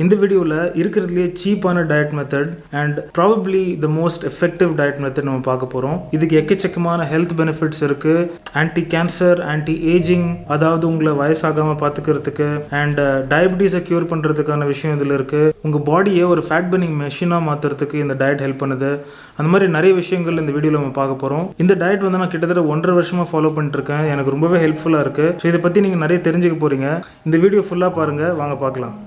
இந்த வீடியோவில் இருக்கிறதுலே சீப்பான diet method and probably the most effective diet method நம்ம பார்க்க போகிறோம். இதுக்கு எக்கச்சக்கமான ஹெல்த் பெனிஃபிட்ஸ் இருக்குது. ஆன்டி கேன்சர், ஆன்டி ஏஜிங், அதாவது உங்களை வயசாகாமல் பார்த்துக்கிறதுக்கு அண்ட் டயபிட்டிஸை க்யூர் பண்ணுறதுக்கான விஷயம் இதில் இருக்குது. உங்கள் பாடியை ஒரு ஃபேட் பர்னிங் மெஷினாக மாற்றுறதுக்கு இந்த டயட் ஹெல்ப் பண்ணுது. அந்த மாதிரி நிறைய விஷயங்கள் இந்த வீடியோவில் நம்ம பார்க்க போகிறோம். இந்த டயட் வந்து நான் கிட்டத்தட்ட 1.5 வருஷமாக ஃபாலோ பண்ணிட்டுருக்கேன். எனக்கு ரொம்பவே ஹெல்ப்ஃபுல்லாக இருக்குது. ஸோ இதை பற்றி நீங்கள் நிறைய தெரிஞ்சுக்க போகிறீங்க. இந்த வீடியோ ஃபுல்லாக பாருங்கள், வாங்க பார்க்கலாம்.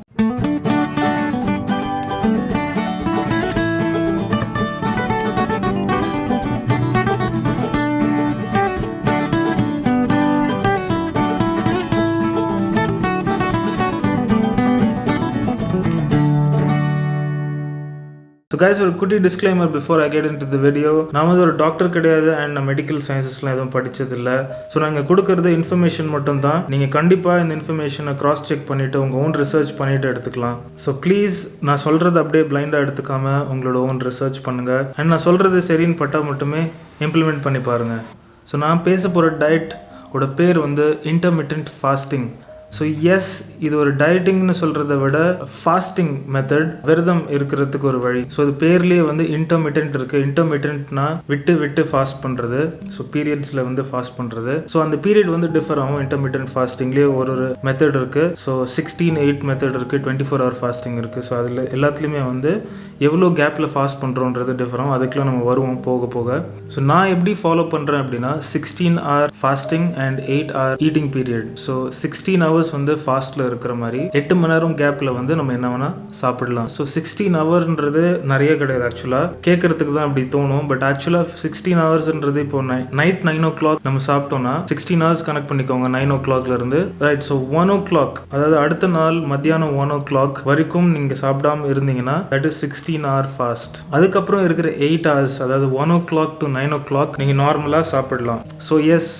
So guys, ஒரு குட்டி disclaimer before I get into the video. நான் வந்து ஒரு டாக்டர் கிடையாது அண்ட் நான் மெடிக்கல் சயின்சஸ்லாம் எதுவும் படித்ததில்லை. ஸோ நாங்கள் கொடுக்கறது இன்ஃபர்மேஷன் மட்டும் தான். நீங்கள் கண்டிப்பாக இந்த இன்ஃபர்மேஷனை கிராஸ் செக் பண்ணிவிட்டு உங்கள் ஓன் ரிசர்ச் பண்ணிவிட்டு எடுத்துக்கலாம். ஸோ ப்ளீஸ் நான் சொல்கிறது அப்படியே பிளைண்டாக எடுத்துக்காமல் உங்களோட ஓன் ரிசர்ச் பண்ணுங்கள். அண்ட் நான் சொல்கிறது சரின்னு பட்டால் மட்டுமே இம்ப்ளிமெண்ட் பண்ணி பாருங்கள். ஸோ நான் பேச போகிற டயட் ஓட பேர் வந்து இன்டர்மிட்டன்ட் ஃபாஸ்டிங். ஸோ எஸ், இது ஒரு டயட்டிங்னு சொல்கிறத விட ஃபாஸ்டிங் மெத்தட், விரதம் இருக்கிறதுக்கு ஒரு வழி. ஸோ இது பேர்லேயே வந்து இன்டர்மிட்டன்ட் இருக்குது. இன்டர்மிட்டன்ட்னா விட்டு விட்டு ஃபாஸ்ட் பண்ணுறது. ஸோ பீரியட்ஸில் வந்து ஃபாஸ்ட் பண்ணுறது. ஸோ அந்த பீரியட் வந்து டிஃபர் ஆகும். இன்டர்மிட்டன்ட் ஃபாஸ்டிங்லேயே ஒரு மெத்தட் இருக்குது. ஸோ 16/8 மெத்தட் இருக்குது, 24 hour ஃபாஸ்டிங் இருக்குது. ஸோ அதில் எல்லாத்துலேயுமே வந்து எவ்வளோ கேப்பில் ஃபாஸ்ட் பண்ணுறோன்றது டிஃபர் ஆகும். அதுக்கெலாம் நம்ம வருவோம் போக போக. ஸோ நான் எப்படி ஃபாலோ பண்ணுறேன் அப்படின்னா 16 hour fasting and 8 hour eating period. So 16 hours வந்து ஃபாஸ்ட்ல இருக்கிற மாதிரி 8 மணி நேரம் கேப்ல வந்து நம்ம என்ன வேணா சாப்பிடலாம். ஸோ 16 hourன்றது நிறைய கிடையாது. ஆக்சுவலா கேட்கறதுக்கு தான் அப்படி தோணும். பட் ஆக்சுவலா 16 hours இப்போ நைட் 9 o'clock நம்ம சாப்பிட்டோம்னா 16 hours கனெக்ட் பண்ணிக்கோங்க. 9 o'clockல இருந்து ரைட். ஸோ 1 o'clock, அதாவது அடுத்த நாள் மத்தியானம் 1 o'clock வரைக்கும் நீங்க சாப்பிடாம இருந்தீங்கன்னா தட் இஸ் 16 hour ஃபாஸ்ட். அதுக்கப்புறம் இருக்கிற 8 hours, அதாவது 1 o'clock to 9 o'clock நீங்க நார்மலா சாப்பிடலாம். ஸோ எஸ்,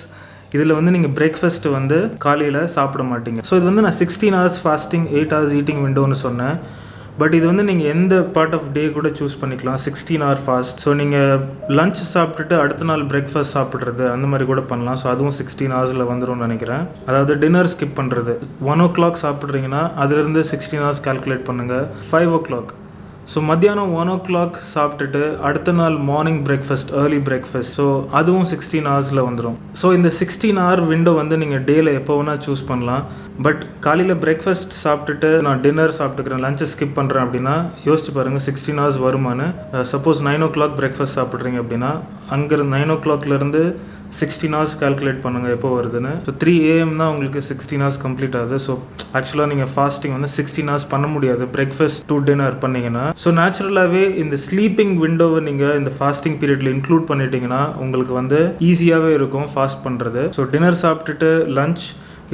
இதில் வந்து நீங்கள் பிரேக்ஃபாஸ்ட் வந்து காலையில் சாப்பிட மாட்டீங்க. ஸோ இது வந்து நான் 16 hours ஃபாஸ்டிங் 8 hours ஈட்டிங் விண்டோன்னு சொன்னேன். பட் இது வந்து நீங்கள் எந்த பார்ட் ஆஃப் டே கூட சூஸ் பண்ணிக்கலாம். 16 hour ஃபாஸ்ட். ஸோ நீங்கள் லஞ்ச் சாப்பிட்டுட்டு அடுத்த நாள் பிரேக்ஃபாஸ்ட் சாப்பிட்றது அந்த மாதிரி கூட பண்ணலாம். ஸோ அதுவும் 16 hours வந்துடும் நினைக்கிறேன். அதாவது டின்னர் ஸ்கிப் பண்ணுறது. 1 o'clock சாப்பிட்றீங்கன்னா அதுலேருந்து 16 hours கால்குலேட் பண்ணுங்கள். 5 o'clock, ஸோ மத்தியானம் 1 o'clock சாப்பிட்டுட்டு அடுத்த நாள் morning breakfast, early breakfast. So அதுவும் 16 hours வந்துடும். ஸோ இந்த 16 hour விண்டோ வந்து நீங்கள் டேயில் எப்போ வேணால் சூஸ் பண்ணலாம். பட் காலையில் பிரேக்ஃபாஸ்ட் சாப்பிட்டுட்டு நான் டின்னர் சாப்பிட்டுக்கிறேன், லஞ்சை ஸ்கிப் பண்ணுறேன் அப்படின்னா யோசிச்சு பாருங்கள் 16 hours வருமானு. சப்போஸ் 9 o'clock பிரேக்ஃபாஸ்ட் சாப்பிட்றீங்க அப்படின்னா அங்கே 9 o'clockலேருந்து 16 hours கால்குலேட் பண்ணுங்கள் எப்போ வருதுன்னு. ஸோ 3 AM தான் உங்களுக்கு 16 hours கம்ப்ளீட் ஆகுது. ஸோ ஆக்சுவலாக நீங்கள் ஃபாஸ்டிங் வந்து 16 hours பண்ண முடியாது பிரேக்ஃபாஸ்ட் டு டின்னர் பண்ணிங்கன்னா. ஸோ நேச்சுரலாகவே இந்த ஸ்லீப்பிங் விண்டோவை நீங்கள் இந்த ஃபாஸ்டிங் பீரியடில் இன்க்ளூட் பண்ணிட்டீங்கன்னா உங்களுக்கு வந்து ஈஸியாகவே இருக்கும் ஃபாஸ்ட் பண்ணுறது. ஸோ டின்னர் சாப்பிட்டுட்டு லஞ்ச்,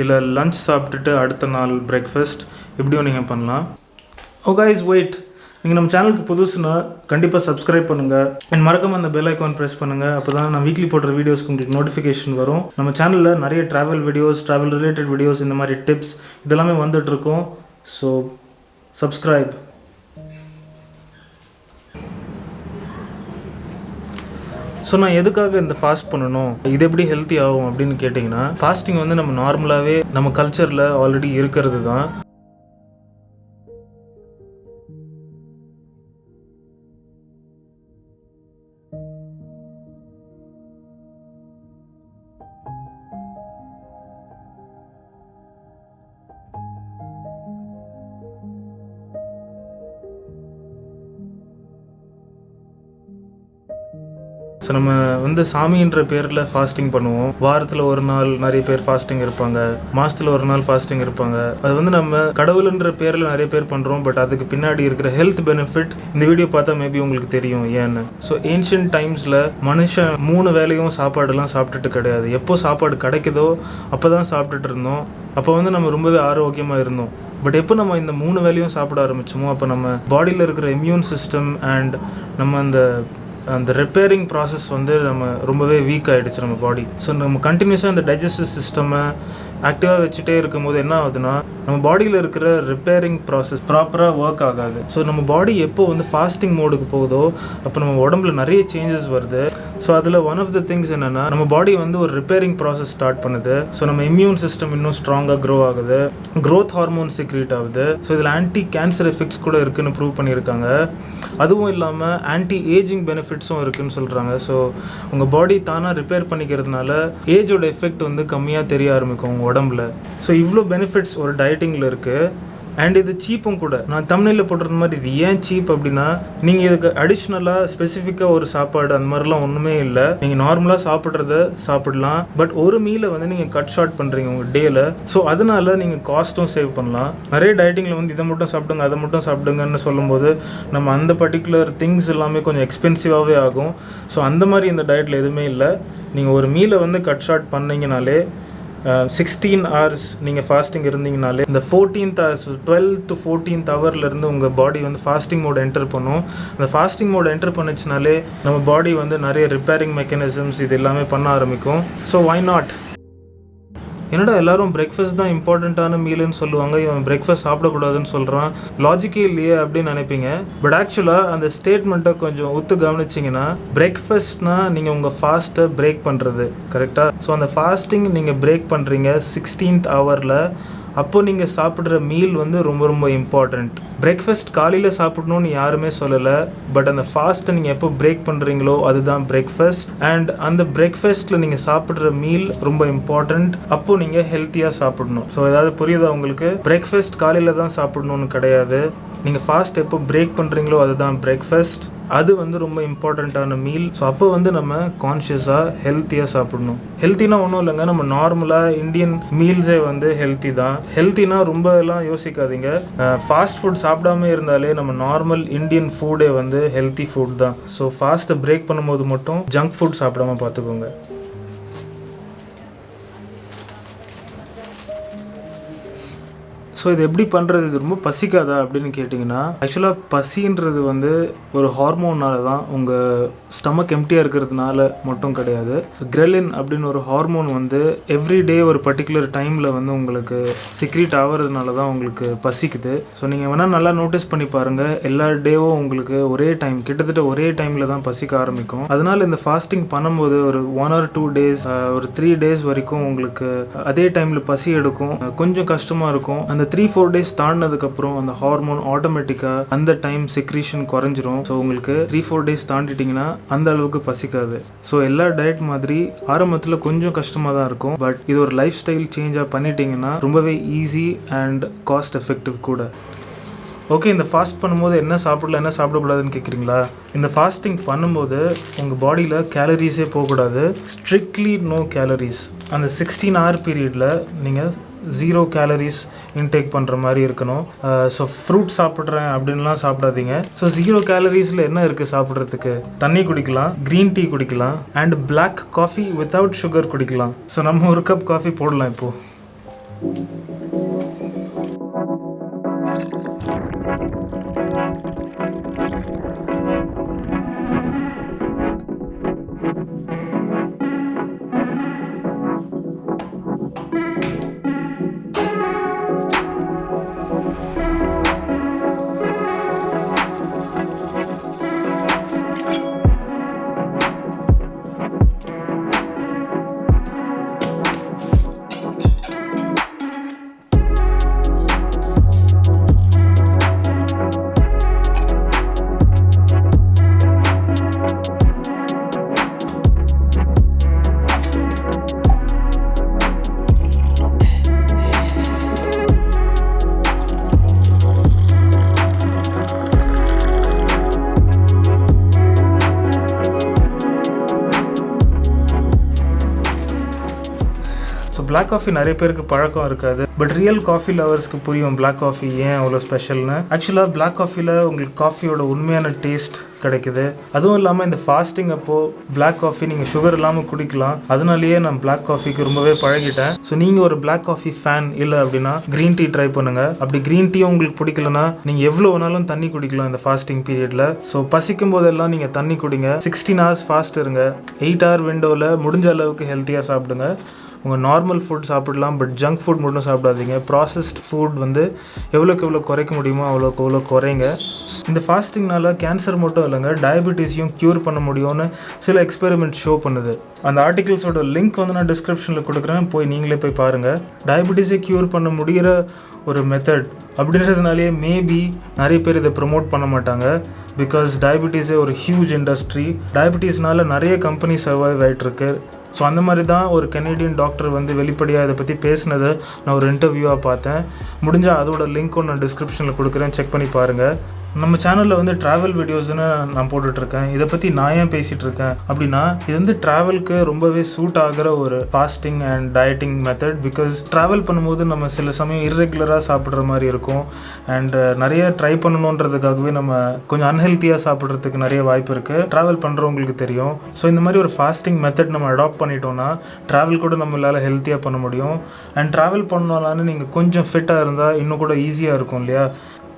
இல்லை லஞ்ச் சாப்பிட்டுட்டு அடுத்த நாள் பிரேக்ஃபாஸ்ட், இப்படியும் நீங்கள் பண்ணலாம். ஓ கைஸ், வெயிட், நீங்கள் நம்ம சேனலுக்கு புதுசுனா கண்டிப்பாக சப்ஸ்கிரைப் பண்ணுங்கள் அண்ட் மறக்காம அந்த பெல் ஐக்கான் ப்ரெஸ் பண்ணுங்கள். அப்போ தான் நான் வீக்லி போடுற வீடியோஸ்க்கு உங்களுக்கு நோட்டிஃபிகேஷன் வரும். நம்ம சேனலில் நிறைய travel videos, travel related videos, இந்த மாதிரி டிப்ஸ் இதெல்லாமே வந்துட்டுருக்கோம். So subscribe. ஸோ நான் எதுக்காக இந்த ஃபாஸ்ட் பண்ணணும், இது எப்படி ஹெல்த்தி ஆகும் அப்படின்னு கேட்டிங்கன்னா, ஃபாஸ்டிங் வந்து நம்ம நார்மலாகவே நம்ம கல்ச்சரில் ஆல்ரெடி இருக்கிறது தான். ஸோ நம்ம வந்து சாமின்ற பேரில் ஃபாஸ்டிங் பண்ணுவோம். வாரத்தில் ஒரு நாள் நிறைய பேர் ஃபாஸ்டிங் இருப்பாங்க, மாதத்தில் ஒரு நாள் ஃபாஸ்டிங் இருப்பாங்க. அது வந்து நம்ம கடவுளுன்ற பேரில் நிறைய பேர் பண்ணுறோம். பட் அதுக்கு பின்னாடி இருக்கிற ஹெல்த் பெனிஃபிட் இந்த வீடியோ பார்த்தா மேபி உங்களுக்கு தெரியும் ஏன்னு. ஸோ ஏன்ஷியன்ட் டைம்ஸில் மனுஷன் 3 வேளையும் சாப்பாடுலாம் சாப்பிட்டுட்டு கிடையாது. எப்போ சாப்பாடு கிடைக்குதோ அப்போ தான் சாப்பிட்டுட்டு இருந்தோம். அப்போ வந்து நம்ம ரொம்பவே ஆரோக்கியமாக இருந்தோம். பட் எப்போ நம்ம இந்த 3 வேளையும் சாப்பிட ஆரம்பிச்சோமோ அப்போ நம்ம பாடியில் இருக்கிற இம்யூன் சிஸ்டம் அண்ட் நம்ம அந்த ரிப்பேரிங் ப்ராசஸ் வந்து நம்ம ரொம்பவே வீக் ஆகிடுச்சு நம்ம பாடி. ஸோ நம்ம கண்டினியூஸாக இந்த டைஜஸ்டிவ் சிஸ்டமை ஆக்டிவாக வச்சுட்டே இருக்கும்போது என்ன ஆகுதுன்னா நம்ம பாடியில் இருக்கிற ரிப்பேரிங் ப்ராசஸ் ப்ராப்பராக ஒர்க் ஆகாது. ஸோ நம்ம பாடி எப்போ வந்து ஃபாஸ்டிங் மோடுக்கு போகுதோ அப்போ நம்ம உடம்புல நிறைய சேஞ்சஸ் வருது. ஸோ அதில் ஒன் ஆஃப் த திங்ஸ் என்னென்னா நம்ம பாடி வந்து ஒரு ரிப்பேரிங் ப்ராசஸ் ஸ்டார்ட் பண்ணுது. ஸோ நம்ம இம்யூன் சிஸ்டம் இன்னும் ஸ்ட்ராங்காக க்ரோ ஆகுது, க்ரோத் ஹார்மோன் செக்ரீட் ஆகுது. ஸோ இதில் ஆன்டி கேன்சர் எஃபெக்ட்ஸ் கூட இருக்குதுன்னு ப்ரூவ் பண்ணியிருக்காங்க. அதுவும் இல்லாமல் ஆன்டி ஏஜிங் பெனிஃபிட்ஸும் இருக்குதுன்னு சொல்கிறாங்க. ஸோ உங்கள் பாடி தானாக ரிப்பேர் பண்ணிக்கிறதுனால ஏஜோட எஃபெக்ட் வந்து கம்மியாக தெரிய ஆரம்பிக்கும் உங்கள் உடம்புல. ஸோ இவ்வளோ பெனிஃபிட்ஸ் ஒரு டயட்டிங்கில் இருக்குது. அண்ட் இது சீப்பும் கூட. நான் தமிழில் போட்டிருந்த மாதிரி இது ஏன் சீப் அப்படின்னா, நீங்கள் இதுக்கு அடிஷ்னலாக ஸ்பெசிஃபிக்காக ஒரு சாப்பாடு அந்த மாதிரிலாம் ஒன்றுமே இல்லை. நீங்கள் நார்மலாக சாப்பிட்றத சாப்பிடலாம். பட் ஒரு மீலை வந்து நீங்கள் கட் ஷார்ட் பண்ணுறீங்க உங்கள் டேயில். ஸோ அதனால நீங்கள் காஸ்ட்டும் சேவ் பண்ணலாம். நிறைய டயட்டிங்கில் வந்து இதை மட்டும் சாப்பிடுங்க அதை மட்டும் சாப்பிடுங்கன்னு சொல்லும்போது நம்ம அந்த பர்டிகுலர் திங்ஸ் எல்லாமே கொஞ்சம் எக்ஸ்பென்சிவாகவே ஆகும். ஸோ அந்த மாதிரி இந்த டயட்டில் எதுவுமே இல்லை. நீங்கள் ஒரு மீலை வந்து கட் ஷார்ட் பண்ணிங்கனாலே 16 hours நீங்கள் ஃபாஸ்டிங் இருந்தீங்கனாலே இந்த 14th hours 12 to 14th ஹவர்லேருந்து உங்கள் பாடி வந்து ஃபாஸ்டிங் மோட் என்டர் பண்ணும். அந்த ஃபாஸ்டிங் மோட் என்டர் பண்ணிச்சுனாலே நம்ம பாடி வந்து நிறைய ரிப்பேரிங் மெக்கானிசம்ஸ் இது எல்லாமே பண்ண ஆரம்பிக்கும். So why not? என்னடா எல்லாரும் பிரேக்ஃபாஸ்ட் தான் இம்பார்ட்டண்ட்டான மீலுன்னு சொல்லுவாங்க, இவன் பிரேக்ஃபாஸ்ட் சாப்பிடக்கூடாதுன்னு சொல்கிறான், லாஜிக்கே இல்லையே அப்படின்னு நினைப்பீங்க. பட் ஆக்சுவலாக அந்த ஸ்டேட்மெண்ட்டை கொஞ்சம் ஒத்து கவனிச்சிங்கன்னா, பிரேக்ஃபாஸ்ட்னால் நீங்கள் உங்கள் ஃபாஸ்ட்டை பிரேக் பண்ணுறது கரெக்டாக. ஸோ அந்த ஃபாஸ்டிங் நீங்கள் பிரேக் பண்ணுறீங்க 16th ஹவரில். அப்போது நீங்கள் சாப்பிட்ற மீல் வந்து ரொம்ப ரொம்ப இம்பார்ட்டண்ட். பிரேக்ஃபாஸ்ட் காலையில் சாப்பிடணும்னு யாருமே சொல்லலை. பட் அந்த ஃபாஸ்ட்டை நீங்கள் எப்போ பிரேக் பண்ணுறீங்களோ அதுதான் பிரேக்ஃபாஸ்ட். அண்ட் அந்த பிரேக்ஃபாஸ்ட்டில் நீங்கள் சாப்பிட்ற மீல் ரொம்ப இம்பார்ட்டண்ட். அப்போது நீங்கள் ஹெல்த்தியாக சாப்பிடணும். ஸோ ஏதாவது புரியுதா உங்களுக்கு? பிரேக்ஃபாஸ்ட் காலையில் தான் சாப்பிடணும்னு கிடையாது. நீங்கள் ஃபாஸ்ட் எப்போ பிரேக் பண்ணுறீங்களோ அதுதான் பிரேக்ஃபாஸ்ட். அது வந்து ரொம்ப இம்பார்ட்டண்ட்டான மீல். ஸோ அப்போ வந்து நம்ம கான்ஷியஸாக ஹெல்த்தியாக சாப்பிடணும். ஹெல்த்தினா ஒன்றும் இல்லைங்க, நம்ம நார்மலாக இந்தியன் மீல்ஸே வந்து ஹெல்த்தி தான். ஹெல்த்தினா ரொம்ப எல்லாம் யோசிக்காதீங்க. ஃபாஸ்ட் ஃபுட் சாப்பிடாம இருந்தாலே நம்ம நார்மல் இந்தியன் ஃபுட்டே வந்து ஹெல்த்தி ஃபுட் தான். ஸோ ஃபாஸ்ட்டை பிரேக் பண்ணும்போது மட்டும் ஜங்க் ஃபுட் சாப்பிடாம பார்த்துக்கோங்க. ஸோ இது எப்படி பண்ணுறது? இது ரொம்ப பசிக்காதா அப்படின்னு கேட்டிங்கன்னா, ஆக்சுவலாக பசின்றது வந்து ஒரு ஹார்மோனால தான், உங்கள் ஸ்டமக் எம்டியாக இருக்கிறதுனால மட்டும் கிடையாது. கிரெலின் அப்படின்னு ஒரு ஹார்மோன் வந்து எவ்ரிடே ஒரு பர்டிகுலர் டைமில் வந்து உங்களுக்கு சிக்ரீட் ஆகிறதுனால தான் உங்களுக்கு பசிக்குது. ஸோ நீங்கள் வேணால் நல்லா நோட்டீஸ் பண்ணி பாருங்கள், எல்லா டேவும் உங்களுக்கு ஒரே டைம், கிட்டத்தட்ட ஒரே டைமில் தான் பசிக்க ஆரம்பிக்கும். அதனால் இந்த ஃபாஸ்டிங் பண்ணும்போது ஒரு 1 or 2 days, ஒரு 3 days வரைக்கும் உங்களுக்கு அதே டைமில் பசி எடுக்கும். கொஞ்சம் கஷ்டமாக இருக்கும். அந்த 3-4 days தாண்டினதுக்கப்புறம் அந்த ஹார்மோன் ஆட்டோமேட்டிக்காக அந்த டைம் செக்ரீஷன் குறைஞ்சிரும். ஸோ உங்களுக்கு 3-4 days தாண்டிட்டிங்கன்னா அந்த அளவுக்கு பசிக்காது. ஸோ எல்லா டயட் மாதிரி ஆரம்பத்தில் கொஞ்சம் கஷ்டமாக தான் இருக்கும். பட் இது ஒரு லைஃப் ஸ்டைல் சேஞ்சாக பண்ணிட்டீங்கன்னா ரொம்பவே ஈஸி அண்ட் காஸ்ட் எஃபெக்டிவ் கூட. ஓகே, இந்த ஃபாஸ்ட் பண்ணும்போது என்ன சாப்பிடலாம் என்ன சாப்பிடக்கூடாதுன்னு கேட்குறீங்களா? இந்த ஃபாஸ்டிங் பண்ணும்போது உங்கள் பாடியில் கேலரிஸே போகக்கூடாது. Strictly no calories. அந்த 16 hour பீரியடில் நீங்கள் 0 calories இன்டேக் பண்ணுற மாதிரி இருக்கணும். ஸோ ஃப்ரூட் சாப்பிட்றேன் அப்படின்லாம் சாப்பிடாதீங்க. ஸோ 0 calories என்ன இருக்குது சாப்பிட்றதுக்கு? தண்ணி குடிக்கலாம், க்ரீன் டீ குடிக்கலாம், and black coffee without sugar குடிக்கலாம். ஸோ நம்ம ஒரு கப் காஃபி போடலாம் இப்போது. பிளாக் காஃபி நிறைய பேருக்கு பழக்கம் இருக்காது. பட் ரியல் காஃபி லவர்ஸ்க்கு புரியும் பிளாக் காஃபி ஏன் அவ்வளோ ஸ்பெஷல்னு. ஆக்சுவலாக பிளாக் காஃபியில் உங்களுக்கு காஃபியோட உண்மையான டேஸ்ட் கிடைக்குது. அதுவும் இல்லாமல் இந்த ஃபாஸ்டிங் அப்போது பிளாக் காஃபி நீங்கள் சுகர் இல்லாமல் குடிக்கலாம். அதனாலேயே நான் பிளாக் காஃபிக்கு ரொம்பவே பழகிட்டேன். ஸோ நீங்கள் ஒரு பிளாக் காஃபி ஃபேன் இல்லை அப்படின்னா க்ரீன் டீ ட்ரை பண்ணுங்கள். அப்படி க்ரீன் டீயும் உங்களுக்கு பிடிக்கலன்னா நீங்கள் எவ்வளோ வேணாலும் தண்ணி குடிக்கலாம் இந்த ஃபாஸ்டிங் பீரியடில். ஸோ பசிக்கும் போதெல்லாம் நீங்கள் தண்ணி குடிங்க. 16 hours ஃபாஸ்ட் இருங்க. 8 hour விண்டோவில் முடிஞ்ச அளவுக்கு ஹெல்த்தியாக சாப்பிடுங்க. உங்கள் நார்மல் ஃபுட் சாப்பிடலாம், பட் ஜங்க் ஃபுட் மட்டும் சாப்பிடாதீங்க. ப்ராசஸ்ட் ஃபுட் வந்து எவ்வளோக்கு எவ்வளோ குறைக்க முடியுமோ அவ்வளோக்கு எவ்வளோ குறைங்க. இந்த ஃபாஸ்டிங்னால கேன்சர் மட்டும் இல்லைங்க, டயபெட்டிஸையும் க்யூர் பண்ண முடியும்னு சில எக்ஸ்பெரிமெண்ட் ஷோ பண்ணுது. அந்த ஆர்டிகிள்ஸோட லிங்க் வந்து நான் டிஸ்கிரிப்ஷனில் கொடுக்குறேன், நீங்களே போய் பாருங்கள். டயபெட்டிஸை க்யூர் பண்ண முடிகிற ஒரு மெத்தட் அப்படின்றதுனாலே மேபி நிறைய பேர் இதை ப்ரமோட் பண்ண மாட்டாங்க. பிகாஸ் டயபெட்டிஸே ஒரு ஹியூஜ் இண்டஸ்ட்ரி. டயபெட்டிஸ்னால நிறைய கம்பெனி சர்வைவ் ஆகிட்டுருக்கு. ஸோ அந்த மாதிரி தான் ஒரு கெனடியன் டாக்டர் வந்து வெளிப்படையாக இதை பற்றி பேசினதை நான் ஒரு இன்டர்வியூவாக பார்த்தேன். முடிஞ்சால் அதோட லிங்க்கும் நான் டிஸ்கிரிப்ஷனில் கொடுக்குறேன், செக் பண்ணி பாருங்கள். நம்ம சேனலில் வந்து ட்ராவல் வீடியோஸ்னு நான் போட்டுட்ருக்கேன். இதை பற்றி நான் ஏன் பேசிகிட்டு இருக்கேன் அப்படின்னா, இது வந்து ட்ராவலுக்கு ரொம்பவே சூட் ஆகிற ஒரு fasting and dieting method. Because travel பண்ணும்போது நம்ம சில சமயம் இர்ரெகுலராக சாப்பிட்ற மாதிரி இருக்கும். அண்ட் நிறைய ட்ரை பண்ணணுன்றதுக்காகவே நம்ம கொஞ்சம் அன்ஹெல்த்தியாக சாப்பிட்றதுக்கு நிறைய வாய்ப்பு இருக்குது. ட்ராவல் பண்ணுறவங்களுக்கு தெரியும். ஸோ இந்த மாதிரி ஒரு ஃபாஸ்டிங் மெத்தட் நம்ம அடாப்ட் பண்ணிட்டோன்னா ட்ராவல் கூட நம்மளால் ஹெல்த்தியாக பண்ண முடியும். அண்ட் ட்ராவல் பண்ணலான்னு நீங்கள் கொஞ்சம் ஃபிட்டாக இருந்தால் இன்னும் கூட ஈஸியாக இருக்கும் இல்லையா?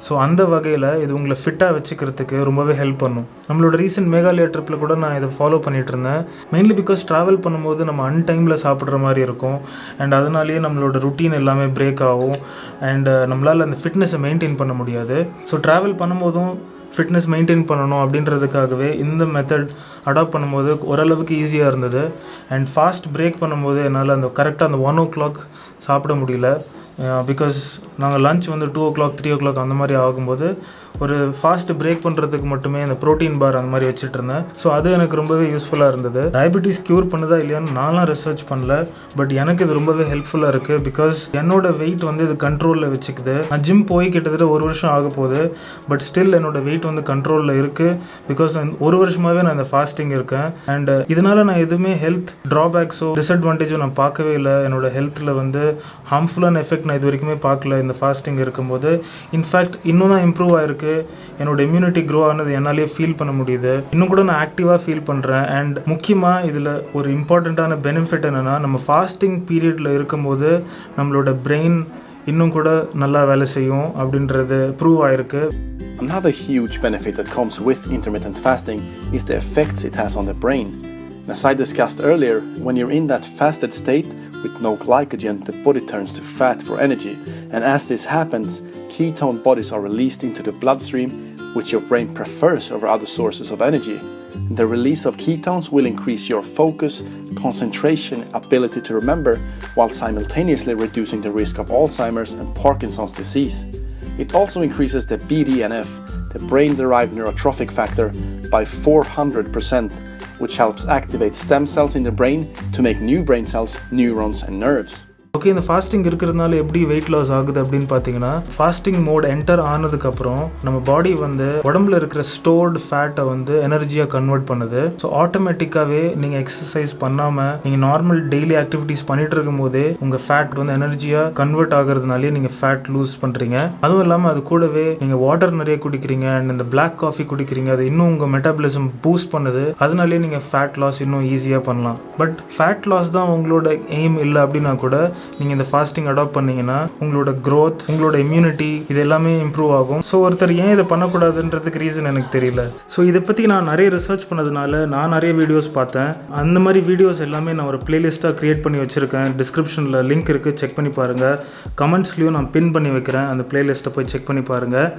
ஸோ அந்த வகையில் இது உங்களை ஃபிட்டாக வச்சுக்கிறதுக்கு ரொம்பவே ஹெல்ப் பண்ணும். நம்மளோட ரீசெண்ட் மேகாலயா ட்ரிப்பில் கூட நான் இதை ஃபாலோ பண்ணிகிட்டு இருந்தேன். மெயின்லி பிகாஸ் ட்ராவல் பண்ணும்போது நம்ம அன்டைமில் சாப்பிட்ற மாதிரி இருக்கும். அண்ட் அதனாலேயே நம்மளோட ருட்டீன் எல்லாமே பிரேக் ஆகும். அண்ட் நம்மளால் அந்த ஃபிட்னஸை மெயின்டைன் பண்ண முடியாது. ஸோ ட்ராவல் பண்ணும்போதும் ஃபிட்னஸ் மெயின்டைன் பண்ணணும் அப்படின்றதுக்காகவே இந்த மெத்தட் அடாப்ட் பண்ணும்போது ஓரளவுக்கு ஈஸியாக இருந்தது. அண்ட் ஃபாஸ்ட் பிரேக் பண்ணும்போது என்னால் அந்த கரெக்டாக அந்த 1 o'clock சாப்பிட முடியல. பிகாஸ் நாங்கள் லன்ச் வந்து 2 o'clock 3 o'clock அந்த மாதிரி ஆகும்போது ஒரு ஃபாஸ்ட் பிரேக் பண்ணுறதுக்கு மட்டுமே அந்த ப்ரோட்டீன் பார் அந்த மாதிரி வச்சுட்டு இருந்தேன். ஸோ அது எனக்கு ரொம்பவே யூஸ்ஃபுல்லாக இருந்தது. டயபெட்டிஸ் க்யூர் பண்ணுதா இல்லையான்னு நான்லாம் ரிசர்ச் பண்ணல, பட் எனக்கு இது ரொம்பவே ஹெல்ப்ஃபுல்லாக இருக்குது. பிகாஸ் என்னோட வெயிட் வந்து இது கண்ட்ரோலில் வச்சுக்குது. நான் ஜிம் போய் கிட்டத்தட்ட 1 வருஷம் ஆக போகுது, பட் ஸ்டில் என்னோட வெயிட் வந்து கண்ட்ரோலில் இருக்குது. பிகாஸ் 1 வருஷமாகவே நான் இந்த ஃபாஸ்டிங் இருக்கேன். அண்ட் இதனால் நான் எதுவுமே ஹெல்த் ட்ராபேக்ஸோ டிஸ்அட்வான்டேஜோ நான் பார்க்கவே இல்லை. என்னோட ஹெல்த்தில் வந்து ஹார்ம்ஃபுல்லான எஃபெக்ட் நான் இது வரைக்குமே பார்க்கல இந்த ஃபாஸ்டிங் இருக்கும்போது. இன்ஃபேக்ட் இன்னும் தான் இம்ப்ரூவ் ஆகிருக்கு. என்னோட இம்யூனிட்டி க்ரோ ஆனது என்னாலே ஃபீல் பண்ண முடியுது. இன்னும் கூட நான் ஆக்டிவாக ஃபீல் பண்ணுறேன். அண்ட் முக்கியமாக இதில் ஒரு இம்பார்ட்டண்ட்டான பெனிஃபிட் என்னென்னா, நம்ம ஃபாஸ்டிங் பீரியடில் இருக்கும்போது நம்மளோட பிரெயின் இன்னும் கூட நல்லா வேலை செய்யும் அப்படின்றது ப்ரூவ் ஆயிருக்கு. Another huge benefit that comes with intermittent fasting is the effects it has on the brain. As I discussed earlier, when you're in that fasted state with no glycogen, the body turns to fat for energy. And as this happens, ketone bodies are released into the bloodstream, which your brain prefers over other sources of energy. The release of ketones will increase your focus, concentration, ability to remember, while simultaneously reducing the risk of Alzheimer's and Parkinson's disease. It also increases the BDNF, the brain-derived neurotrophic factor, by 400%, which helps activate stem cells in the brain to make new brain cells, neurons and nerves. Okay, இந்த fasting இருக்கிறதுனால எப்படி weight loss ஆகுது அப்படின்னு பார்த்தீங்கன்னா, fasting mode enter ஆனதுக்கப்புறம் நம்ம பாடி வந்து உடம்புல இருக்கிற ஸ்டோர்டு ஃபேட்டை வந்து எனர்ஜியாக கன்வெர்ட் பண்ணுது. ஸோ ஆட்டோமேட்டிக்காகவே நீங்கள் எக்ஸசைஸ் பண்ணாமல் நீங்கள் நார்மல் டெய்லி ஆக்டிவிட்டீஸ் பண்ணிட்டு இருக்கும் போதே உங்கள் ஃபேட் வந்து எனர்ஜியாக கன்வெர்ட் ஆகிறதுனாலே நீங்கள் ஃபேட் லூஸ் பண்ணுறீங்க. அதுவும் இல்லாமல் அது கூடவே நீங்கள் வாட்டர் நிறைய குடிக்கிறீங்க அண்ட் இந்த பிளாக் காஃபி குடிக்கிறீங்க, அது இன்னும் உங்கள் மெட்டாபலிசம் பூஸ்ட் பண்ணுது. அதனாலே நீங்கள் ஃபேட் லாஸ் இன்னும் ஈஸியாக பண்ணலாம். பட் ஃபேட் லாஸ் தான் உங்களோட எய்ம் இல்லை அப்படின்னா கூட நீங்கள் இந்த ஃபாஸ்டிங் அடாப்ட் பண்ணீங்கன்னா உங்களோட க்ரோத், உங்களோட இம்யூனிட்டி இது எல்லாமே இம்ப்ரூவ் ஆகும். ஸோ ஒருத்தர் ஏன் இதை பண்ணக்கூடாதுன்றதுக்கு ரீசன் எனக்கு தெரியல. ஸோ இதை பற்றி நான் நிறைய ரிசர்ச் பண்ணதுனால நான் நிறைய வீடியோஸ் பார்த்தேன். அந்த மாதிரி வீடியோஸ் எல்லாமே நான் ஒரு பிளேலிஸ்ட்டாக க்ரியேட் பண்ணி வச்சுருக்கேன். டிஸ்கிரிப்ஷனில் லிங்க் இருக்குது, செக் பண்ணி பாருங்கள். கமெண்ட்ஸ்லேயும் நான் பின் பண்ணி வைக்கிறேன், அந்த பிளேலிஸ்ட்டை போய் செக் பண்ணி பாருங்கள்.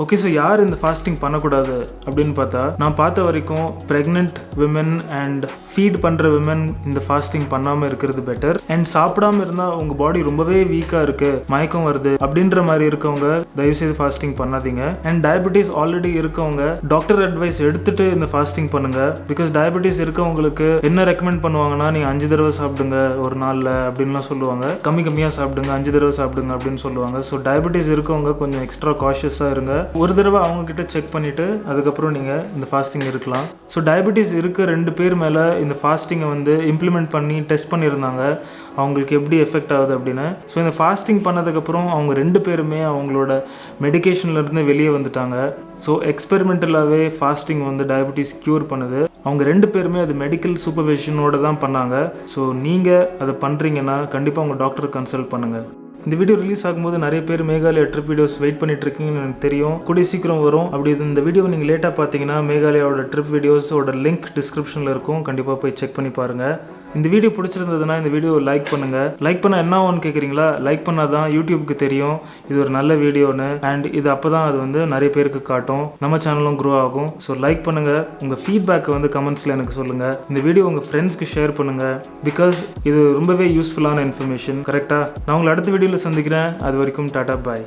ஓகே, ஸோ யார் இந்த ஃபாஸ்டிங் பண்ணக்கூடாது அப்படின்னு பார்த்தா, நான் பார்த்த வரைக்கும் ப்ரெக்னென்ட் விமன் அண்ட் ஃபீட் பண்ணுற விமன் இந்த ஃபாஸ்டிங் பண்ணாமல் இருக்கிறது பெட்டர். அண்ட் சாப்பிடாமல் இருந்தால் உங்கள் பாடி ரொம்பவே வீக்காக இருக்குது, மயக்கம் வருது அப்படின்ற மாதிரி இருக்கவங்க தயவுசெய்து ஃபாஸ்டிங் பண்ணாதீங்க. அண்ட் டயபெட்டிஸ் ஆல்ரெடி இருக்கவங்க டாக்டர் அட்வைஸ் எடுத்துகிட்டு இந்த ஃபாஸ்டிங் பண்ணுங்கள். பிகாஸ் டயபெட்டிஸ் இருக்கவங்களுக்கு என்ன ரெக்கமெண்ட் பண்ணுவாங்கன்னா, நீங்கள் 5 தடவை சாப்பிடுங்க ஒரு நாளில் அப்படின்லாம் சொல்லுவாங்க. கம்மியாக சாப்பிடுங்க, 5 தடவை சாப்பிடுங்க அப்படின்னு சொல்லுவாங்க. ஸோ டயபெட்டிஸ் இருக்கவங்க கொஞ்சம் எக்ஸ்ட்ரா காஷியஸாக இருங்க. ஒரு தடவை அவங்கக்கிட்ட செக் பண்ணிவிட்டு அதுக்கப்புறம் நீங்கள் இந்த ஃபாஸ்டிங் இருக்கலாம். ஸோ டயபெட்டிஸ் இருக்க 2 பேர் மேலே இந்த ஃபாஸ்டிங்கை வந்து இம்ப்ளிமெண்ட் பண்ணி டெஸ்ட் பண்ணியிருந்தாங்க, அவங்களுக்கு எப்படி எஃபெக்ட் ஆகுது அப்படின்னு. ஸோ இந்த ஃபாஸ்டிங் பண்ணதுக்கப்புறம் அவங்க 2 பேருமே அவங்களோட மெடிக்கேஷன்லேருந்து வெளியே வந்துட்டாங்க. ஸோ எக்ஸ்பெரிமெண்டலாகவே ஃபாஸ்டிங் வந்து டயபெட்டிஸ் க்யூர் பண்ணுது. அவங்க 2 பேருமே அது மெடிக்கல் சூப்பர்விஷனோடு தான் பண்ணாங்க. ஸோ நீங்கள் அதை பண்ணுறீங்கன்னா கண்டிப்பாக உங்கள் டாக்டரை கன்சல்ட் பண்ணுங்கள். இந்த வீடியோ ரிலீஸ் ஆகும்போது நிறைய பேர் மேகாலயா ட்ரிப் வீடியோஸ் வெயிட் பண்ணிட்டு இருக்கீங்கன்னு எனக்கு தெரியும். கூடிய சீக்கிரம் வரும். அப்படி இந்த வீடியோ நீங்கள் லேட்டாக பார்த்தீங்கன்னா மேகாலயாவோட ட்ரிப் வீடியோஸோட லிங்க் டிஸ்கிரிப்ஷனில் இருக்கும், கண்டிப்பாக போய் செக் பண்ணி பாருங்கள். இந்த வீடியோ பிடிச்சிருந்ததுன்னா இந்த வீடியோ லைக் பண்ணுங்கள். லைக் பண்ண என்ன ஆகும்னு கேட்குறீங்களா? லைக் பண்ணால் தான் யூடியூப்க்கு தெரியும் இது ஒரு நல்ல வீடியோன்னு. அண்ட் இது அப்போ தான் அது வந்து நிறைய பேருக்கு காட்டும், நம்ம சேனலும் க்ரோ ஆகும். ஸோ லைக் பண்ணுங்கள். உங்கள் ஃபீட்பேக்கை வந்து கமெண்ட்ஸில் எனக்கு சொல்லுங்கள். இந்த வீடியோ உங்கள் ஃப்ரெண்ட்ஸ்க்கு ஷேர் பண்ணுங்கள். பிகாஸ் இது ரொம்பவே யூஸ்ஃபுல்லான இன்ஃபர்மேஷன். கரெக்டாக நான் உங்களை அடுத்த வீடியோவில் சந்திக்கிறேன். அது வரைக்கும் டாடா பாய்.